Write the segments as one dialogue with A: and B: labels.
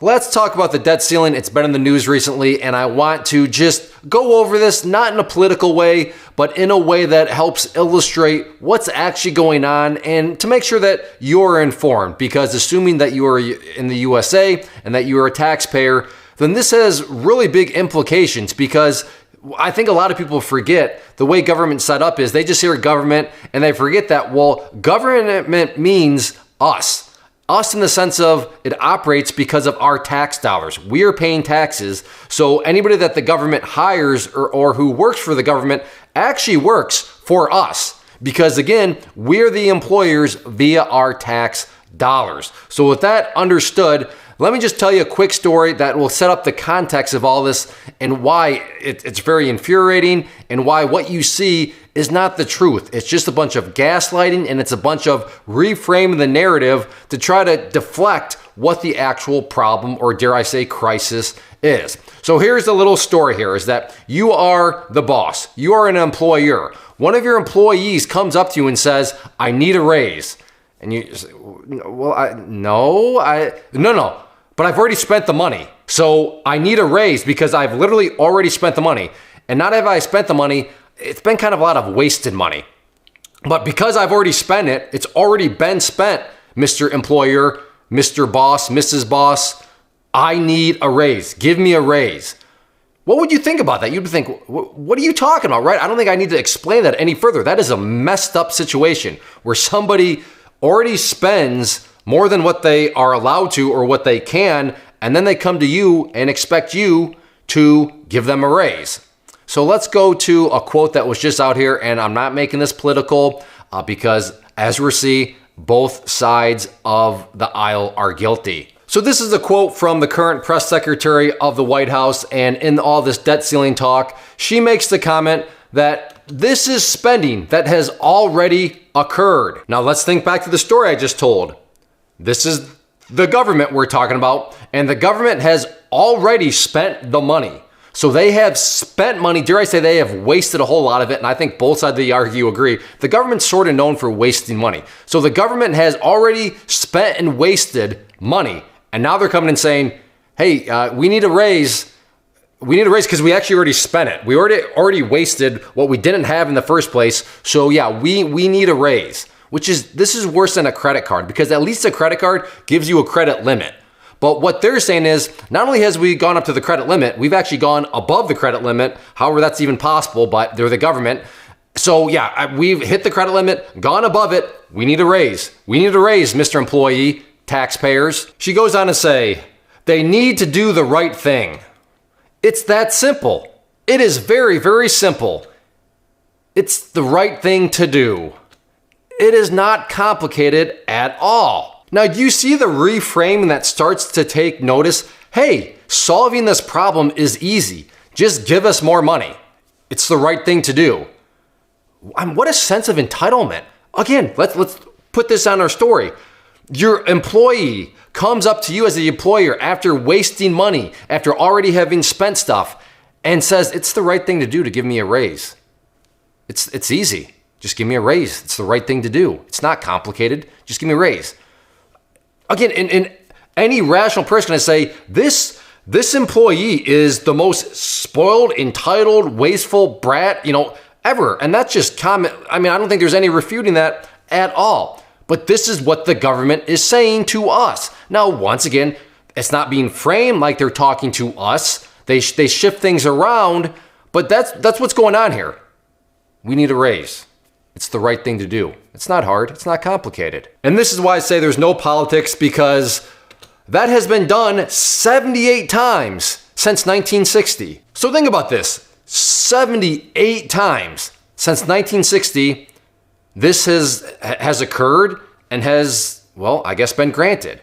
A: Let's talk about the debt ceiling. It's been in the news recently, and I want to just go over this, not in a political way, but in a way that helps illustrate what's actually going on and to make sure that you're informed. Because assuming that you are in the USA and that you are a taxpayer, then this has really big implications, because I think a lot of people forget the way government's set up is they just hear government and they forget that, well, government means us. Us in the sense of it operates because of our tax dollars. We are paying taxes. So anybody that the government hires or who works for the government actually works for us. Because again, we're the employers via our tax dollars. So with that understood, let me just tell you a quick story that will set up the context of all this and why it's very infuriating and why what you see is not the truth. It's just a bunch of gaslighting, and it's a bunch of reframing the narrative to try to deflect what the actual problem, or dare I say crisis, is. So here's the little story here, is that you are the boss. You are an employer. One of your employees comes up to you and says, I need a raise. And you say, well, no, but I've already spent the money. So I need a raise because I've literally already spent the money. And not have I spent the money, it's been kind of a lot of wasted money. But because I've already spent it, it's already been spent, Mr. Employer, Mr. Boss, Mrs. Boss, I need a raise. Give me a raise. What would you think about that? You'd think, what are you talking about, right? I don't think I need to explain that any further. That is a messed up situation where somebody already spends more than what they are allowed to or what they can, and then they come to you and expect you to give them a raise. So let's go to a quote that was just out here, and I'm not making this political because as we see, both sides of the aisle are guilty. So this is a quote from the current press secretary of the White House, and in all this debt ceiling talk, she makes the comment that this is spending that has already occurred. Now let's think back to the story I just told. This is the government we're talking about, and the government has already spent the money. So they have spent money, dare I say they have wasted a whole lot of it, and I think both sides of the argument agree. The government's sort of known for wasting money. So the government has already spent and wasted money, and now they're coming and saying, hey, we need a raise. We need a raise because we actually already spent it. We already wasted what we didn't have in the first place. So yeah, we need a raise, this is worse than a credit card, because at least a credit card gives you a credit limit. But what they're saying is, not only has we gone up to the credit limit, we've actually gone above the credit limit. However, that's even possible, but they're the government. So yeah, we've hit the credit limit, gone above it. We need a raise. We need a raise, Mr. Employee, taxpayers. She goes on to say, they need to do the right thing. It's that simple. It is very, very simple. It's the right thing to do. It is not complicated at all. Now, do you see the reframe that starts to take notice? Hey, solving this problem is easy. Just give us more money. It's the right thing to do. What a sense of entitlement. Again, let's put this on our story. Your employee comes up to you as the employer after wasting money, after already having spent stuff, and says, it's the right thing to do to give me a raise. It's easy. Just give me a raise. It's the right thing to do. It's not complicated. Just give me a raise. Again, in any rational person can say, this employee is the most spoiled, entitled, wasteful brat, ever. And that's just comment. I don't think there's any refuting that at all. But this is what the government is saying to us. Now, once again, it's not being framed like they're talking to us. They shift things around, but that's what's going on here. We need a raise. It's the right thing to do. It's not hard. It's not complicated. And this is why I say there's no politics, because that has been done 78 times since 1960. So think about this. 78 times since 1960, this has occurred and has, well, I guess been granted.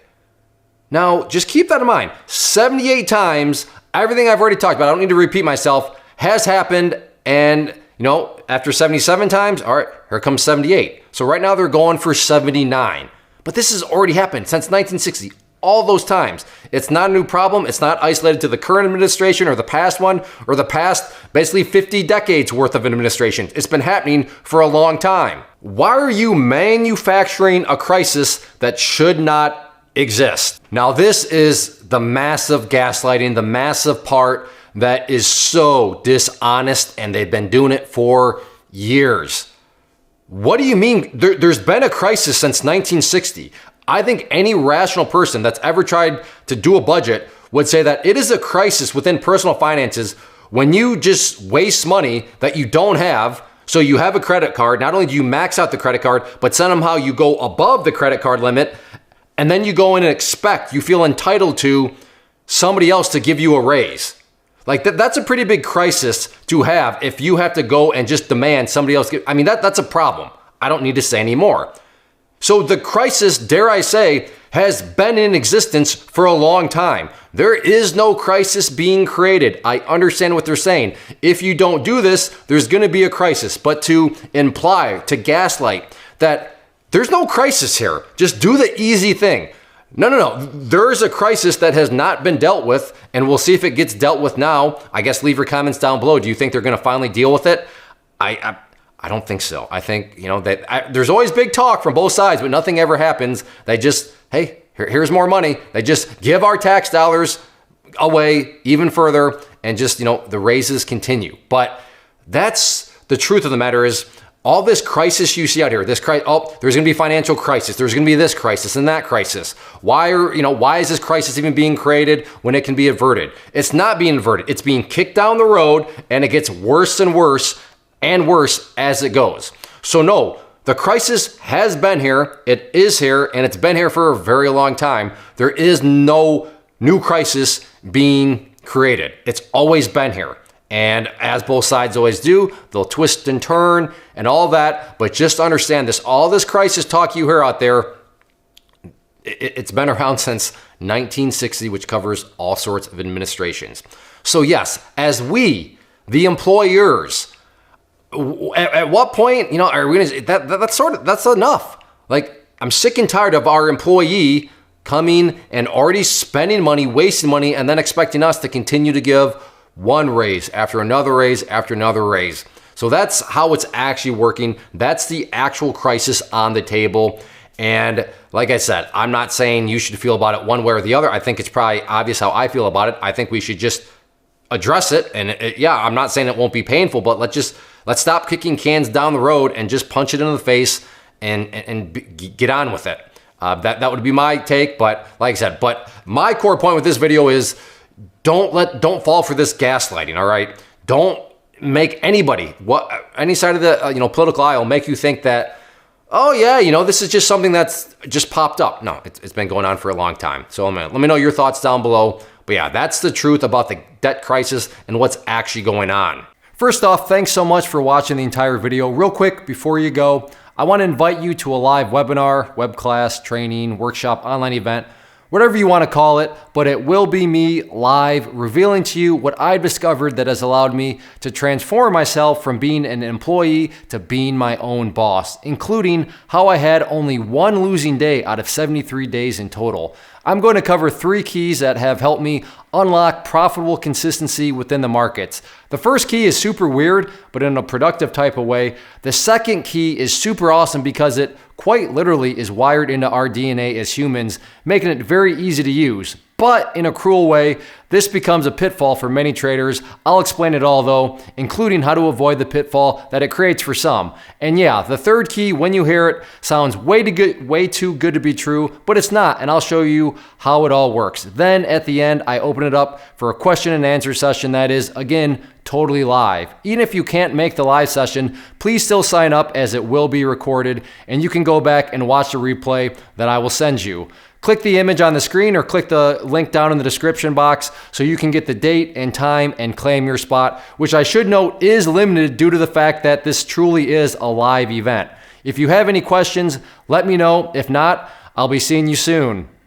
A: Now, just keep that in mind. 78 times, everything I've already talked about, I don't need to repeat myself, has happened, and after 77 times, all right, here comes 78. So right now they're going for 79. But this has already happened since 1960, all those times. It's not a new problem. It's not isolated to the current administration or the past one or the past basically 50 decades worth of administration. It's been happening for a long time. Why are you manufacturing a crisis that should not exist. Now, this is the massive gaslighting, the massive part that is so dishonest, and they've been doing it for years. What do you mean? There's been a crisis since 1960. I think any rational person that's ever tried to do a budget would say that it is a crisis within personal finances when you just waste money that you don't have. So you have a credit card. Not only do you max out the credit card, but somehow you go above the credit card limit, and then you go in and you feel entitled to somebody else to give you a raise. Like that's a pretty big crisis to have if you have to go and just demand somebody else. That's a problem. I don't need to say any more. So the crisis, dare I say, has been in existence for a long time. There is no crisis being created. I understand what they're saying. If you don't do this, there's going to be a crisis. But to imply, to gaslight that there's no crisis here, just do the easy thing. No. There is a crisis that has not been dealt with, and we'll see if it gets dealt with now. I guess leave your comments down below. Do you think they're going to finally deal with it? I don't think so. I think, there's always big talk from both sides, but nothing ever happens. They just, hey, here's more money. They just give our tax dollars away even further, and just, the raises continue. But that's the truth of the matter is, all this crisis you see out here, there's going to be financial crisis. There's going to be this crisis and that crisis. Why is this crisis even being created when it can be averted? It's not being averted. It's being kicked down the road, and it gets worse and worse and worse as it goes. So no, the crisis has been here. It is here, and it's been here for a very long time. There is no new crisis being created. It's always been here. And as both sides always do, they'll twist and turn and all that. But just understand this, all this crisis talk you hear out there, it's been around since 1960, which covers all sorts of administrations. So yes, as we, the employers, at what point, are we gonna, that's enough. Like, I'm sick and tired of our employee coming and already spending money, wasting money, and then expecting us to continue to give one raise after another raise after another raise. So that's how it's actually working. That's the actual crisis on the table. And like I said, I'm not saying you should feel about it one way or the other. I think it's probably obvious how I feel about it. I think we should just address it. And I'm not saying it won't be painful, but let's stop kicking cans down the road and just punch it in the face and get on with it. That would be my take. But like I said, my core point with this video is, don't fall for this gaslighting, all right? Don't make anybody, any side of the political aisle, make you think that, oh yeah, this is just something that's just popped up. No, it's been going on for a long time. So let me know your thoughts down below. But yeah, that's the truth about the debt crisis and what's actually going on. First off, thanks so much for watching the entire video. Real quick, before you go, I want to invite you to a live webinar, web class, training, workshop, online event, whatever you want to call it, but it will be me live revealing to you what I've discovered that has allowed me to transform myself from being an employee to being my own boss, including how I had only one losing day out of 73 days in total. I'm going to cover 3 keys that have helped me unlock profitable consistency within the markets. The first key is super weird, but in a productive type of way. The second key is super awesome because it quite literally is wired into our DNA as humans, making it very easy to use. But in a cruel way, this becomes a pitfall for many traders. I'll explain it all though, including how to avoid the pitfall that it creates for some. And yeah, the third key, when you hear it, sounds way too good to be true, but it's not, and I'll show you how it all works. Then at the end, I open it up for a question and answer session that is, again, totally live. Even if you can't make the live session, please still sign up as it will be recorded, and you can go back and watch the replay that I will send you. Click the image on the screen or click the link down in the description box so you can get the date and time and claim your spot, which I should note is limited due to the fact that this truly is a live event. If you have any questions, let me know. If not, I'll be seeing you soon.